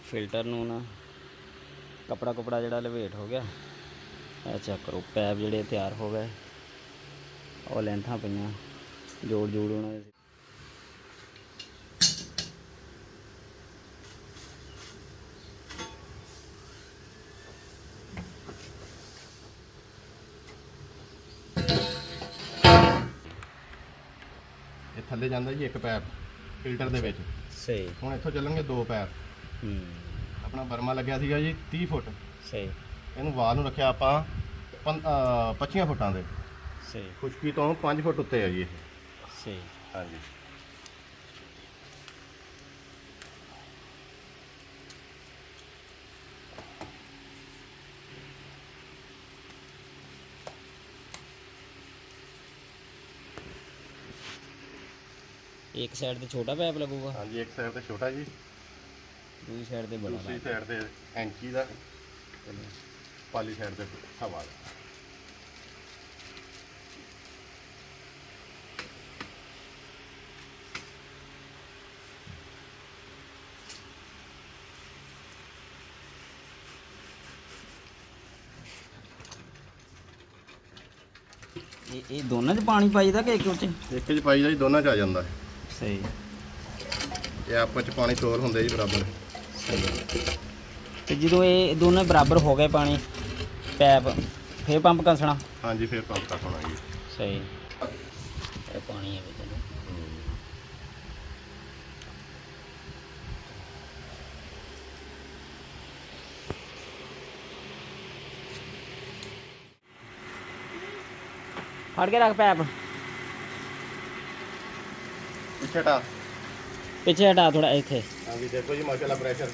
Filter ਨੂੰ ਨਾ ਕਪੜਾ ਜਿਹੜਾ ਲਵੇਟ ਹੋ ਗਿਆ। ਇਹ ਚੈੱਕ ਕਰੋ, ਪੈਪ ਜਿਹੜੇ ਤਿਆਰ ਹੋ ਗਏ। ਉਹ ਲੈਂਥਾਂ ਪਈਆਂ, ਜੋੜ ਉਹਨਾਂ ਦੇ। ਇਹ ਥੱਲੇ ਜਾਂਦਾ ਜੀ ਇੱਕ ਪੈਪ ਫਿਲਟਰ ਦੇ ਵਿੱਚ। ਸਹੀ। ਹੁਣ ਇੱਥੋਂ ਚੱਲਣਗੇ ਦੋ ਪੈਪ। ਆਪਣਾ ਬਰਮਾ ਲੱਗਿਆ ਸੀਗਾ ਜੀ 30 ਫੁੱਟ। ਸਹੀ। ਇਹਨੂੰ ਵਾਲ ਨੂੰ ਰੱਖਿਆ ਆਪਾਂ 25 ਫੁੱਟਾਂ ਦੇ। ਸਹੀ। ਖੁਸ਼ਕੀ ਤੋਂ 5 ਫੁੱਟ ਉੱਤੇ ਹੈ ਜੀ ਇਹ। ਸਹੀ। ਹਾਂਜੀ। ਇੱਕ ਸਾਈਡ ਤੇ ਛੋਟਾ ਪੈਪ ਲੱਗੂਗਾ। ਹਾਂਜੀ, ਇੱਕ ਸਾਈਡ ਤੇ ਛੋਟਾ ਜੀ, ਦੂਜੀ ਸਾਈਡ ਤੇ ਬੜਾ। ਦੂਸਰੀ ਸਾਈਡ ਤੇ ਐਂਚੀ ਦਾ, ਪਾਲੀ ਸਾਈਡ ਤੇ ਹਵਾ ਦਾ। ਇਹ ਦੋਨਾਂ 'ਚ ਪਾਣੀ ਪਾਈਦਾ ਕਿ ਇੱਕ 'ਚ? ਇੱਕ 'ਚ ਪਾਈਦਾ ਜੀ, ਦੋਨਾਂ 'ਚ ਆ ਜਾਂਦਾ। ਸਹੀ। ਇਹ ਆਪਸ 'ਚ ਪਾਣੀ ਤੋਲ ਹੁੰਦੇ ਜੀ ਬਰਾਬਰ। ਸਹੀ। ਤੇ ਜਦੋਂ ਇਹ ਦੋਨੇ ਬਰਾਬਰ ਹੋ ਗਏ ਪਾਣੀ ਪੈਪ, ਫੇਰ ਪੰਪ ਕੱਸਣਾ? ਹਾਂਜੀ, ਫੇਰ ਪੰਪ ਕੱਟ ਹੋਣਾ ਜੀ। ਸਹੀ। ਇਹ ਪਾਣੀ ਹੈ ਵਿੱਚ ਨੂੰ। ਫੜ ਕੇ ਰੱਖ ਪੈਪ। ਪਿੱਛੇ ਹਟਾ ਥੋੜਾ ਇੱਥੇ। ਹਾਂਜੀ, ਦੇਖੋ ਜੀ ਮਾਸ਼ਾਅੱਲਾ ਪ੍ਰੈਸ਼ਰ।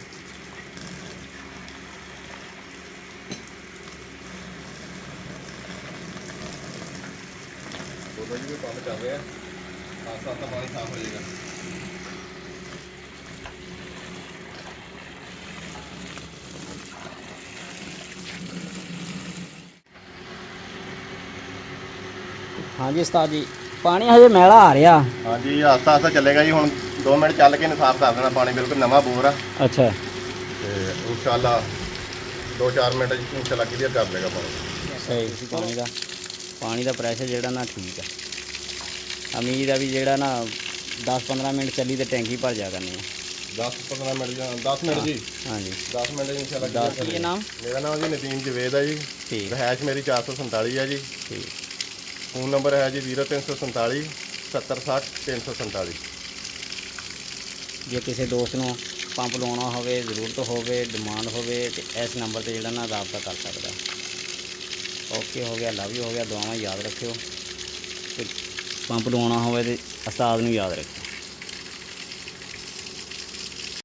ਦੋਨੋਂ ਜੀ ਵੀ ਪੰਪ ਚੱਲ ਰਿਹਾ, ਆਸਤਾ ਪਾਣੀ ਸਾਫ਼ ਹੋ ਜਾਏਗਾ। ਹਾਂਜੀ ਉਸਤਾਦ ਜੀ, ਪਾਣੀ ਹਜੇ ਮੈਲਾ ਆ ਰਿਹਾ। ਹਾਂਜੀ, ਆਸਤਾ ਚੱਲੇਗਾ ਜੀ। ਹੁਣ 2 ਮਿੰਟ ਚੱਲ ਕੇ ਸਾਫ਼ ਕਰ ਦੇਣਾ ਪਾਣੀ। ਬਿਲਕੁਲ ਨਵਾਂ ਬੋਰ ਆ। ਅੱਛਾ। ਤੇ ਇਨਸ਼ਾਅੱਲਾ 2-4 ਮਿੰਟ ਜੀ ਇਨਸ਼ਾਅੱਲਾ ਕਲੀਅਰ ਕਰ ਦੇਗਾ ਪਾਣੀ। ਸਹੀ। ਪਾਣੀ ਦਾ ਪ੍ਰੈਸ਼ਰ ਜਿਹੜਾ ਨਾ ਠੀਕ ਆ। ਉਮੀਦ ਆ ਵੀ ਜਿਹੜਾ ਨਾ 10-15 ਮਿੰਟ ਚੱਲੀ ਤੇ ਟੈਂਕੀ ਭਰ ਜਾ ਕਰਨੀ ਆ। 10-15 ਮਿੰਟ ਜਾਂ 10 ਮਿੰਟ ਜੀ। ਹਾਂਜੀ, 10 ਮਿੰਟ ਇਨਸ਼ਾਅੱਲਾ। ਕੀ ਨਾਮ? ਮੇਰਾ ਨਾਮ ਜੀ ਨਦੀਮ ਜਵੇਦ ਹੈ ਜੀ। ਠੀਕ। ਰਹਿائش ਮੇਰੀ 447 ਹੈ ਜੀ। ਠੀਕ। ਫੋਨ ਨੰਬਰ ਹੈ ਜੀ 0347 7060 347। ਜੇ ਕਿਸੇ ਦੋਸਤ ਨੂੰ ਪੰਪ ਲਾਉਣਾ ਹੋਵੇ, ਜ਼ਰੂਰਤ ਹੋਵੇ, ਡਿਮਾਂਡ ਹੋਵੇ ਤੇ ਇਸ ਨੰਬਰ ਤੇ ਜਿਹੜਾ ਨਾ ਰਾਬਤਾ ਕਰ ਸਕਦਾ। ਓਕੇ ਹੋ ਗਿਆ, ਲਵ ਯੂ ਹੋ ਗਿਆ। ਦੁਆਵਾਂ ਯਾਦ ਰੱਖਿਓ। ਤੇ ਪੰਪ ਲਾਉਣਾ ਹੋਵੇ ਤੇ ਉਸਤਾਦ ਨੂੰ ਯਾਦ ਰੱਖਿਓ।